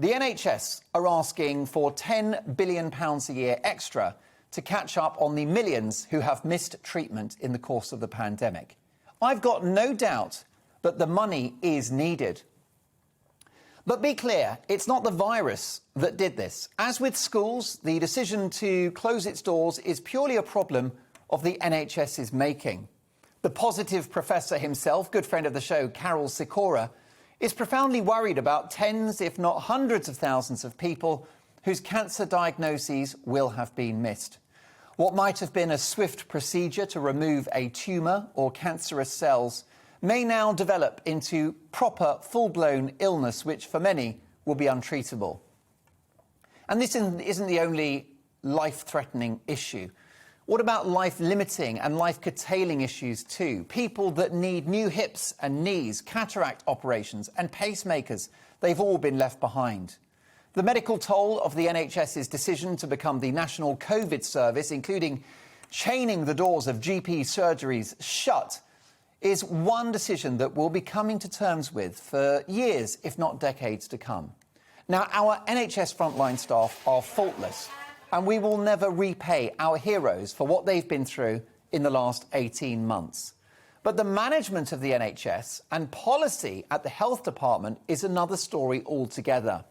The NHS are asking for £10 billion a year extra to catch up on the millions who have missed treatment in the course of the pandemic. I've got no doubt that the money is needed. But be clear, it's not the virus that did this. As with schools, the decision to close its doors is purely a problem of the NHS's making. The positive professor himself, good friend of the show, Carol Sikora, is profoundly worried about tens, if not hundreds of thousands of people whose cancer diagnoses will have been missed. What might have been a swift procedure to remove a tumour or cancerous cells may now develop into proper, full-blown illness, which for many will be untreatable. And this isn't the only life-threatening issue. What about life-limiting and life-curtailing issues too? People that need new hips and knees, cataract operations and pacemakers, they've all been left behind. The medical toll of the NHS's decision to become the national COVID service, including chaining the doors of GP surgeries shut, is one decision that we'll be coming to terms with for years, if not decades to come. Now, our NHS frontline staff are faultless, and we will never repay our heroes for what they've been through in the last 18 months. But the management of the NHS and policy at the health department is another story altogether.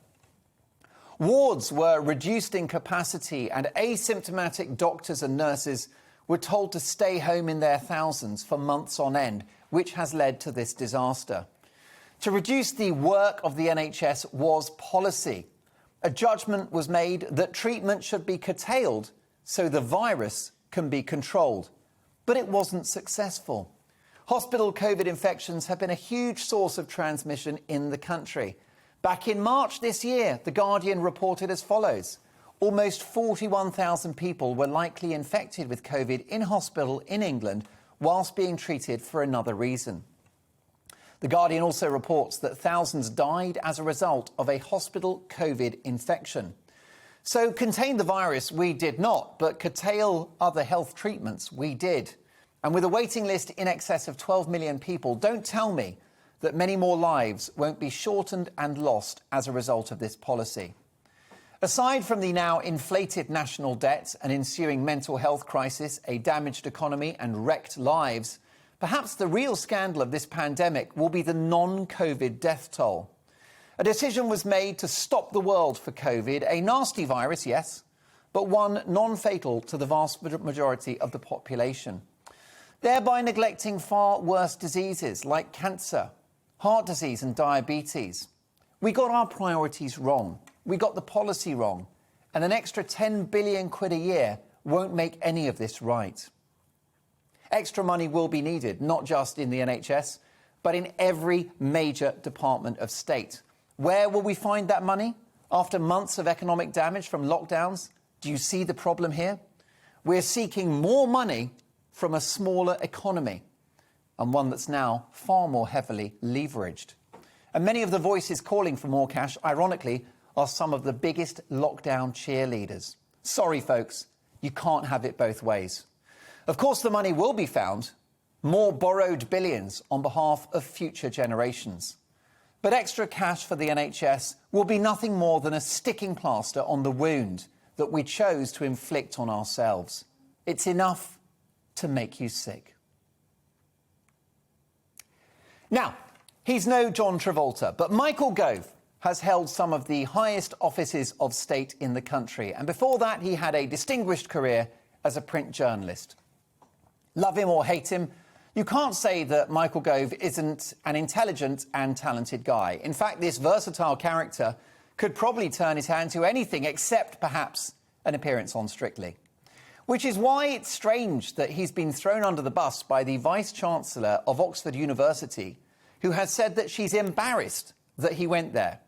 Wards were reduced in capacity and asymptomatic doctors and nurses were told to stay home in their thousands for months on end, which has led to this disaster. To reduce the work of the NHS was policy. A judgment was made that treatment should be curtailed so the virus can be controlled. But it wasn't successful. Hospital COVID infections have been a huge source of transmission in the country. Back in March this year, The Guardian reported as follows. Almost 41,000 people were likely infected with COVID in hospital in England whilst being treated for another reason. The Guardian also reports that thousands died as a result of a hospital COVID infection. So contain the virus we did not, but curtail other health treatments we did. And with a waiting list in excess of 12 million people, don't tell me that many more lives won't be shortened and lost as a result of this policy. Aside from the now inflated national debt, an ensuing mental health crisis, a damaged economy and wrecked lives, perhaps the real scandal of this pandemic will be the non-COVID death toll. A decision was made to stop the world for COVID, a nasty virus, yes, but one non-fatal to the vast majority of the population, thereby neglecting far worse diseases like cancer, heart disease and diabetes. We got our priorities wrong. We got the policy wrong. And an extra 10 billion quid a year won't make any of this right. Extra money will be needed, not just in the NHS, but in every major department of state. Where will we find that money? After months of economic damage from lockdowns, do you see the problem here? We're seeking more money from a smaller economy, and one that's now far more heavily leveraged. And many of the voices calling for more cash, ironically, are some of the biggest lockdown cheerleaders. Sorry, folks, you can't have it both ways. Of course, the money will be found, more borrowed billions on behalf of future generations. But extra cash for the NHS will be nothing more than a sticking plaster on the wound that we chose to inflict on ourselves. It's enough to make you sick. Now, he's no John Travolta, but Michael Gove has held some of the highest offices of state in the country. And before that, he had a distinguished career as a print journalist. Love him or hate him, you can't say that Michael Gove isn't an intelligent and talented guy. In fact, this versatile character could probably turn his hand to anything except perhaps an appearance on Strictly. Which is why it's strange that he's been thrown under the bus by the Vice-Chancellor of Oxford University, who has said that she's embarrassed that he went there.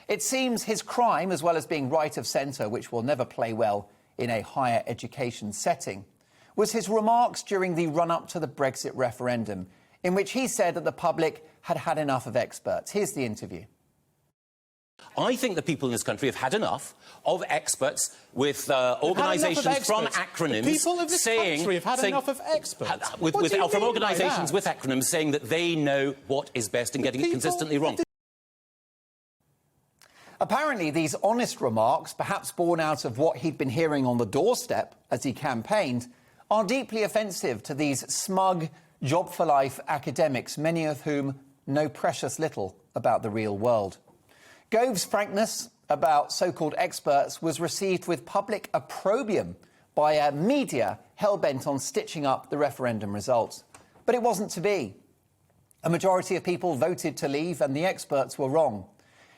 It seems his crime, as well as being right of centre, which will never play well in a higher education setting, was his remarks during the run-up to the Brexit referendum, in which he said that the public had had enough of experts. Here's the interview. I think the people in this country have had enough of experts with organisations from acronyms. The people of this country have had enough of experts. From organisations with acronyms saying that they know what is best and getting it consistently wrong. Apparently, these honest remarks, perhaps born out of what he'd been hearing on the doorstep as he campaigned, are deeply offensive to these smug, job-for-life academics, many of whom know precious little about the real world. Gove's frankness about so-called experts was received with public opprobrium by a media hell-bent on stitching up the referendum results. But it wasn't to be. A majority of people voted to leave and the experts were wrong.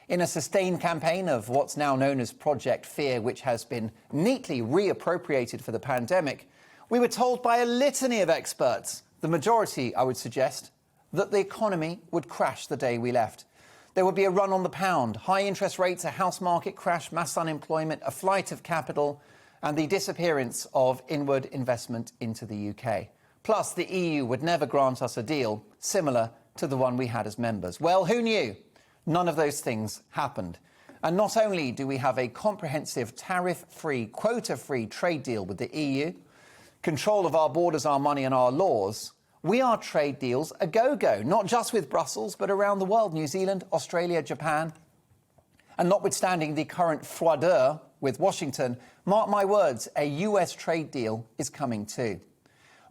In a sustained campaign of what's now known as Project Fear, which has been neatly reappropriated for the pandemic, we were told by a litany of experts, the majority, I would suggest, that the economy would crash the day we left. There would be a run on the pound, high interest rates, a house market crash, mass unemployment, a flight of capital, and the disappearance of inward investment into the UK. Plus, the EU would never grant us a deal similar to the one we had as members. Well, who knew? None of those things happened. And not only do we have a comprehensive tariff-free, quota-free trade deal with the EU, control of our borders, our money and our laws, we are trade deals a go-go, not just with Brussels, but around the world, New Zealand, Australia, Japan. And notwithstanding the current froideur with Washington, mark my words, a US trade deal is coming too.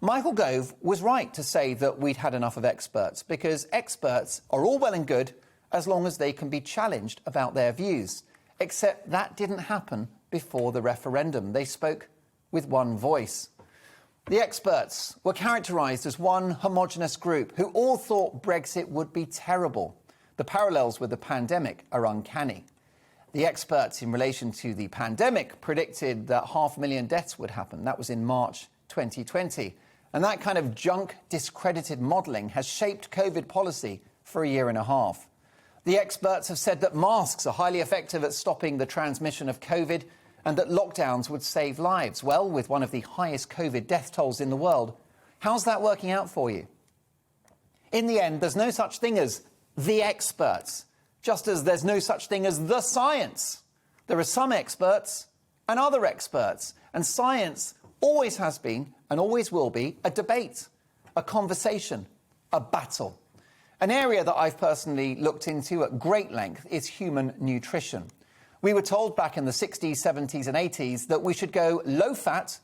Michael Gove was right to say that we'd had enough of experts, because experts are all well and good as long as they can be challenged about their views. Except that didn't happen before the referendum. They spoke with one voice. The experts were characterised as one homogenous group who all thought Brexit would be terrible. The parallels with the pandemic are uncanny. The experts in relation to the pandemic predicted that 500,000 deaths would happen. That was in March 2020. And that kind of junk, discredited modelling has shaped COVID policy for a year and a half. The experts have said that masks are highly effective at stopping the transmission of COVID and that lockdowns would save lives. Well, with one of the highest COVID death tolls in the world, how's that working out for you? In the end, there's no such thing as the experts, just as there's no such thing as the science. There are some experts and other experts, and science always has been and always will be a debate, a conversation, a battle. An area that I've personally looked into at great length is human nutrition. We were told back in the 60s, 70s and 80s that we should go low-fat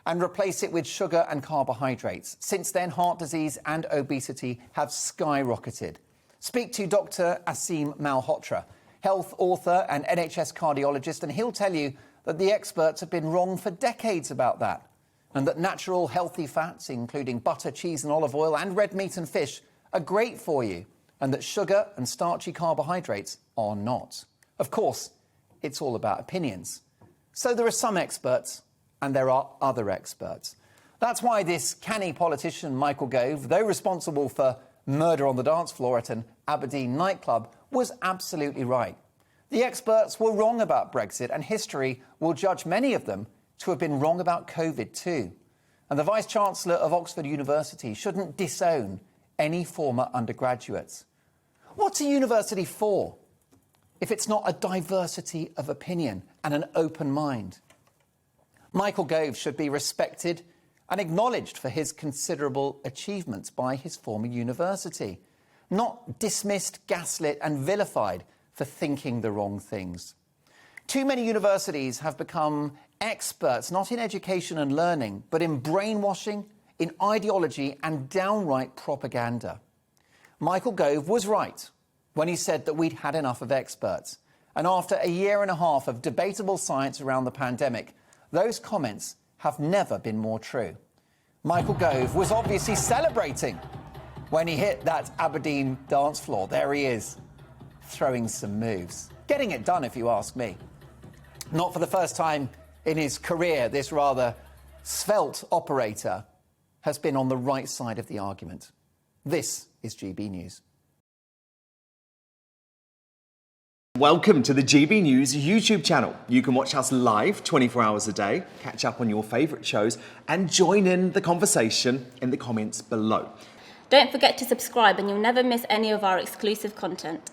and replace it with sugar and carbohydrates. Since then, heart disease and obesity have skyrocketed. Speak to Dr. Aseem Malhotra, health author and NHS cardiologist, and he'll tell you that the experts have been wrong for decades about that, and that natural, healthy fats, including butter, cheese and olive oil and red meat and fish, are great for you, and that sugar and starchy carbohydrates are not. Of course, it's all about opinions. So there are some experts and there are other experts. That's why this canny politician, Michael Gove, though responsible for murder on the dance floor at an Aberdeen nightclub, was absolutely right. The experts were wrong about Brexit, and history will judge many of them to have been wrong about COVID too. And the Vice-Chancellor of Oxford University shouldn't disown any former undergraduates. What's a university for if it's not a diversity of opinion and an open mind? Michael Gove should be respected and acknowledged for his considerable achievements by his former university, not dismissed, gaslit and vilified for thinking the wrong things. Too many universities have become experts not in education and learning, but in brainwashing, in ideology and downright propaganda. Michael Gove was right when he said that we'd had enough of experts. And after a year and a half of debatable science around the pandemic, those comments have never been more true. Michael Gove was obviously celebrating when he hit that Aberdeen dance floor. There he is, throwing some moves. Getting it done, if you ask me. Not for the first time in his career, this rather svelte operator has been on the right side of the argument. This is GB News. Welcome to the GB News YouTube channel. You can watch us live 24 hours a day, catch up on your favourite shows and join in the conversation in the comments below. Don't forget to subscribe and you'll never miss any of our exclusive content.